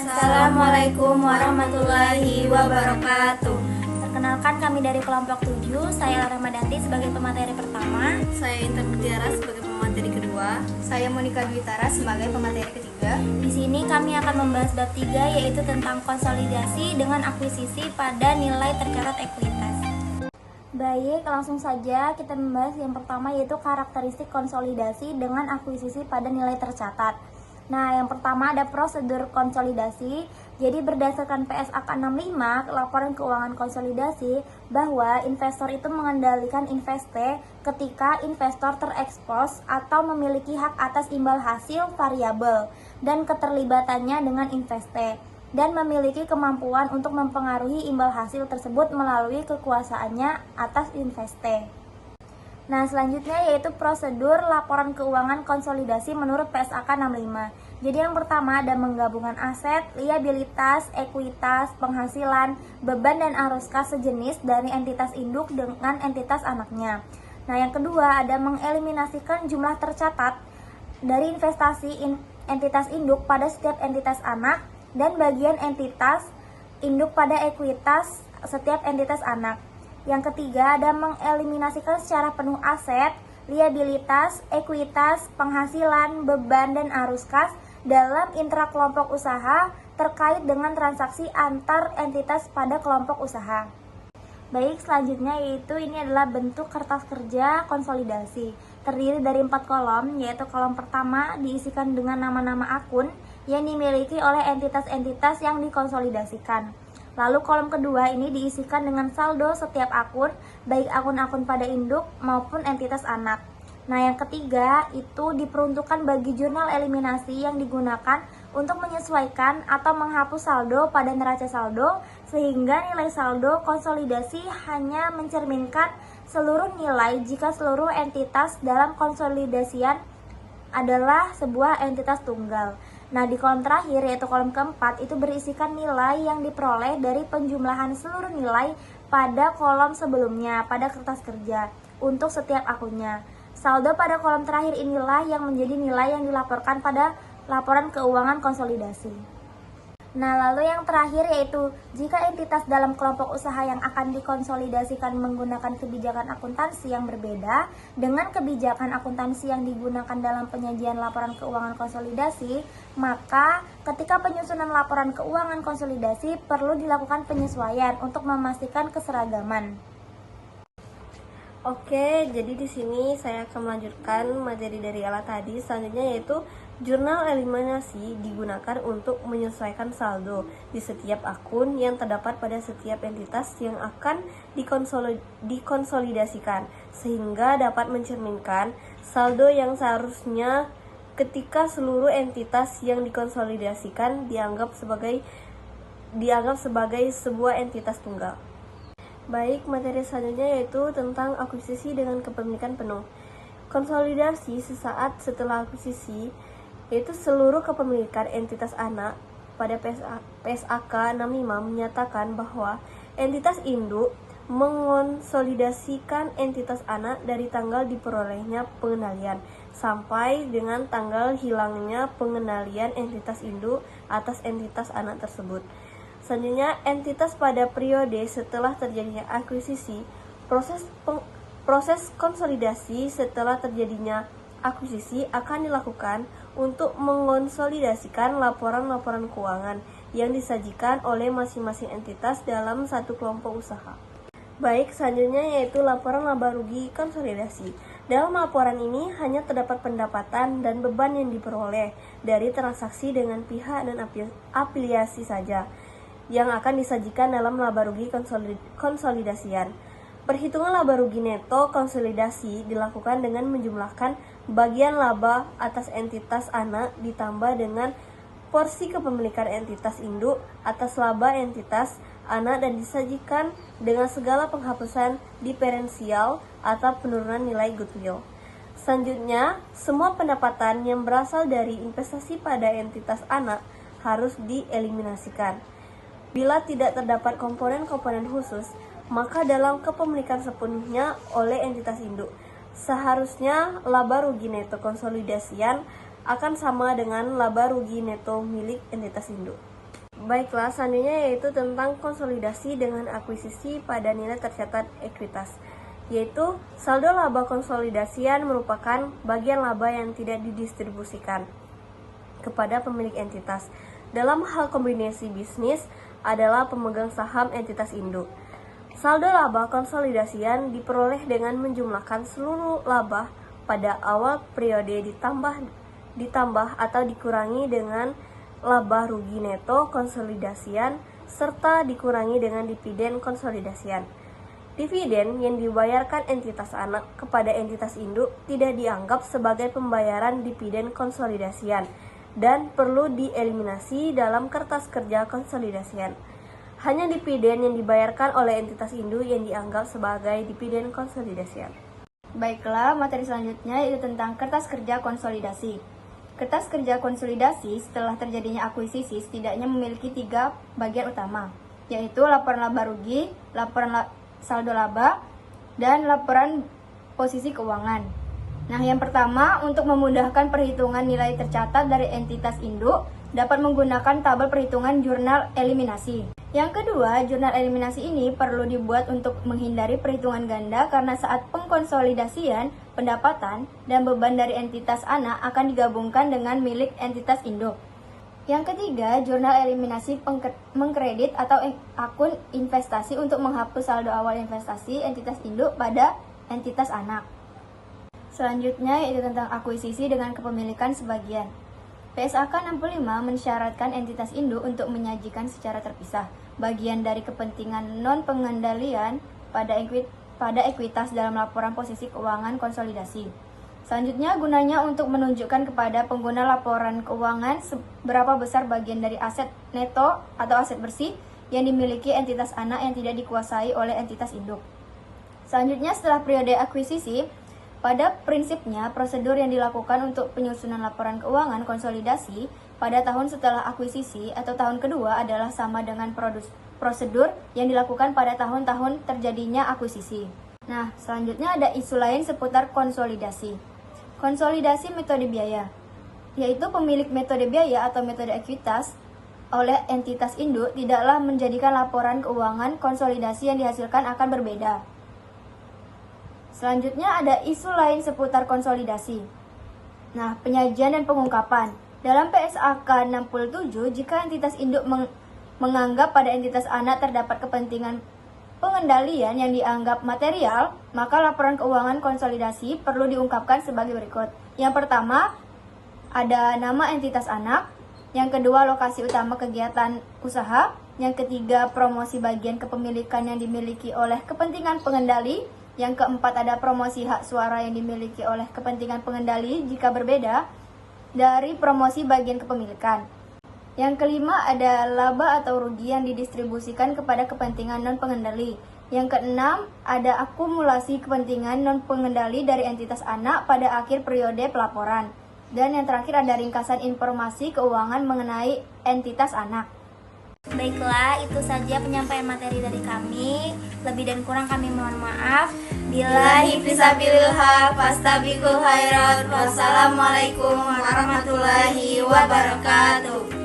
Assalamualaikum warahmatullahi wabarakatuh. Perkenalkan, kami dari kelompok 7. Saya Ramadanti sebagai pemateri pertama. Saya Intan Mutiara sebagai pemateri kedua. Saya Monika Dwitara sebagai pemateri ketiga. Di sini kami akan membahas bab 3, yaitu tentang konsolidasi dengan akuisisi pada nilai tercatat ekuitas. Baik, langsung saja kita membahas yang pertama, yaitu karakteristik konsolidasi dengan akuisisi pada nilai tercatat. Nah, yang pertama ada prosedur konsolidasi. Jadi berdasarkan PSAK 65, laporan keuangan konsolidasi, bahwa investor itu mengendalikan investe ketika investor terekspos atau memiliki hak atas imbal hasil variabel dan keterlibatannya dengan investe, dan memiliki kemampuan untuk mempengaruhi imbal hasil tersebut melalui kekuasaannya atas investe. Nah, selanjutnya yaitu prosedur laporan keuangan konsolidasi menurut PSAK 65. Jadi yang pertama ada menggabungkan aset, liabilitas, ekuitas, penghasilan, beban dan arus kas sejenis dari entitas induk dengan entitas anaknya. Nah, yang kedua ada mengeliminasikan jumlah tercatat dari investasi entitas induk pada setiap entitas anak dan bagian entitas induk pada ekuitas setiap entitas anak. Yang ketiga ada mengeliminasikan secara penuh aset, liabilitas, ekuitas, penghasilan, beban, dan arus kas dalam intrakelompok usaha terkait dengan transaksi antar entitas pada kelompok usaha. Baik, selanjutnya yaitu ini adalah bentuk kertas kerja konsolidasi. Terdiri dari 4 kolom, yaitu kolom pertama diisikan dengan nama-nama akun yang dimiliki oleh entitas-entitas yang dikonsolidasikan. Lalu kolom kedua ini diisikan dengan saldo setiap akun, baik akun-akun pada induk maupun entitas anak. Nah, yang ketiga itu diperuntukkan bagi jurnal eliminasi yang digunakan untuk menyesuaikan atau menghapus saldo pada neraca saldo, sehingga nilai saldo konsolidasi hanya mencerminkan seluruh nilai jika seluruh entitas dalam konsolidasian adalah sebuah entitas tunggal. Nah, di kolom terakhir yaitu kolom keempat itu berisikan nilai yang diperoleh dari penjumlahan seluruh nilai pada kolom sebelumnya pada kertas kerja untuk setiap akunnya. Saldo pada kolom terakhir inilah yang menjadi nilai yang dilaporkan pada laporan keuangan konsolidasi. Nah, lalu yang terakhir yaitu jika entitas dalam kelompok usaha yang akan dikonsolidasikan menggunakan kebijakan akuntansi yang berbeda dengan kebijakan akuntansi yang digunakan dalam penyajian laporan keuangan konsolidasi, maka ketika penyusunan laporan keuangan konsolidasi perlu dilakukan penyesuaian untuk memastikan keseragaman. Oke, jadi di sini saya akan melanjutkan materi dari alat tadi. Selanjutnya yaitu jurnal eliminasi digunakan untuk menyesuaikan saldo di setiap akun yang terdapat pada setiap entitas yang akan dikonsolidasikan, sehingga dapat mencerminkan saldo yang seharusnya ketika seluruh entitas yang dikonsolidasikan dianggap sebagai sebuah entitas tunggal. Baik, materi selanjutnya yaitu tentang akuisisi dengan kepemilikan penuh. Konsolidasi sesaat setelah akuisisi yaitu seluruh kepemilikan entitas anak pada PSAK 65 menyatakan bahwa entitas induk mengonsolidasikan entitas anak dari tanggal diperolehnya pengenalian sampai dengan tanggal hilangnya pengenalian entitas induk atas entitas anak tersebut. Selanjutnya, entitas pada periode setelah terjadinya akuisisi, proses konsolidasi setelah terjadinya akuisisi akan dilakukan untuk mengonsolidasikan laporan-laporan keuangan yang disajikan oleh masing-masing entitas dalam satu kelompok usaha. Baik, selanjutnya yaitu laporan laba rugi konsolidasi. Dalam laporan ini hanya terdapat pendapatan dan beban yang diperoleh dari transaksi dengan pihak dan afiliasi saja yang akan disajikan dalam laba rugi konsolidasian. Perhitungan laba rugi neto konsolidasi dilakukan dengan menjumlahkan bagian laba atas entitas anak ditambah dengan porsi kepemilikan entitas induk atas laba entitas anak dan disajikan dengan segala penghapusan diferensial atau penurunan nilai goodwill. Selanjutnya, semua pendapatan yang berasal dari investasi pada entitas anak harus dieliminasikan. Bila tidak terdapat komponen-komponen khusus, maka dalam kepemilikan sepenuhnya oleh entitas induk, seharusnya laba rugi neto konsolidasian akan sama dengan laba rugi neto milik entitas induk. Baiklah, selanjutnya yaitu tentang konsolidasi dengan akuisisi pada nilai tercatat ekuitas, yaitu saldo laba konsolidasian merupakan bagian laba yang tidak didistribusikan kepada pemilik entitas. Dalam hal kombinasi bisnis adalah pemegang saham entitas induk. Saldo laba konsolidasian diperoleh dengan menjumlahkan seluruh laba pada awal periode ditambah atau dikurangi dengan laba rugi neto konsolidasian serta dikurangi dengan dividen konsolidasian. Dividen yang dibayarkan entitas anak kepada entitas induk tidak dianggap sebagai pembayaran dividen konsolidasian dan perlu dieliminasi dalam kertas kerja konsolidasian. Hanya dividen yang dibayarkan oleh entitas induk yang dianggap sebagai dividen konsolidasian. Baiklah, materi selanjutnya yaitu tentang kertas kerja konsolidasi. Kertas kerja konsolidasi setelah terjadinya akuisisi setidaknya memiliki 3 bagian utama, yaitu laporan laba rugi, laporan saldo laba, dan laporan posisi keuangan. Nah, yang pertama, untuk memudahkan perhitungan nilai tercatat dari entitas induk, dapat menggunakan tabel perhitungan jurnal eliminasi. Yang kedua, jurnal eliminasi ini perlu dibuat untuk menghindari perhitungan ganda karena saat pengkonsolidasian, pendapatan dan beban dari entitas anak akan digabungkan dengan milik entitas induk. Yang ketiga, jurnal eliminasi mengkredit atau akun investasi untuk menghapus saldo awal investasi entitas induk pada entitas anak. Selanjutnya yaitu tentang akuisisi dengan kepemilikan sebagian. PSAK 65 mensyaratkan entitas induk untuk menyajikan secara terpisah bagian dari kepentingan non-pengendalian pada ekuitas dalam laporan posisi keuangan konsolidasi. Selanjutnya, gunanya untuk menunjukkan kepada pengguna laporan keuangan seberapa besar bagian dari aset neto atau aset bersih yang dimiliki entitas anak yang tidak dikuasai oleh entitas induk. Selanjutnya, setelah periode akuisisi, pada prinsipnya, prosedur yang dilakukan untuk penyusunan laporan keuangan konsolidasi pada tahun setelah akuisisi atau tahun kedua adalah sama dengan prosedur yang dilakukan pada tahun-tahun terjadinya akuisisi. Nah, selanjutnya ada isu lain seputar konsolidasi. Konsolidasi metode biaya, yaitu pemilik metode biaya atau metode ekuitas oleh entitas induk tidaklah menjadikan laporan keuangan konsolidasi yang dihasilkan akan berbeda. Selanjutnya ada isu lain seputar konsolidasi. Nah, penyajian dan pengungkapan. Dalam PSAK 67, jika entitas induk menganggap pada entitas anak terdapat kepentingan pengendalian yang dianggap material, maka laporan keuangan konsolidasi perlu diungkapkan sebagai berikut. Yang pertama, ada nama entitas anak. Yang kedua, lokasi utama kegiatan usaha. Yang ketiga, promosi bagian kepemilikan yang dimiliki oleh kepentingan pengendali. Yang keempat, ada promosi hak suara yang dimiliki oleh kepentingan pengendali jika berbeda dari promosi bagian kepemilikan. Yang kelima, ada laba atau rugi yang didistribusikan kepada kepentingan non-pengendali. Yang keenam, ada akumulasi kepentingan non-pengendali dari entitas anak pada akhir periode pelaporan. Dan yang terakhir, ada ringkasan informasi keuangan mengenai entitas anak. Baiklah, itu saja penyampaian materi dari kami. Lebih dan kurang kami mohon maaf. Billahi fisabilil haq, fastabiqul khairat. Wassalamualaikum warahmatullahi wabarakatuh.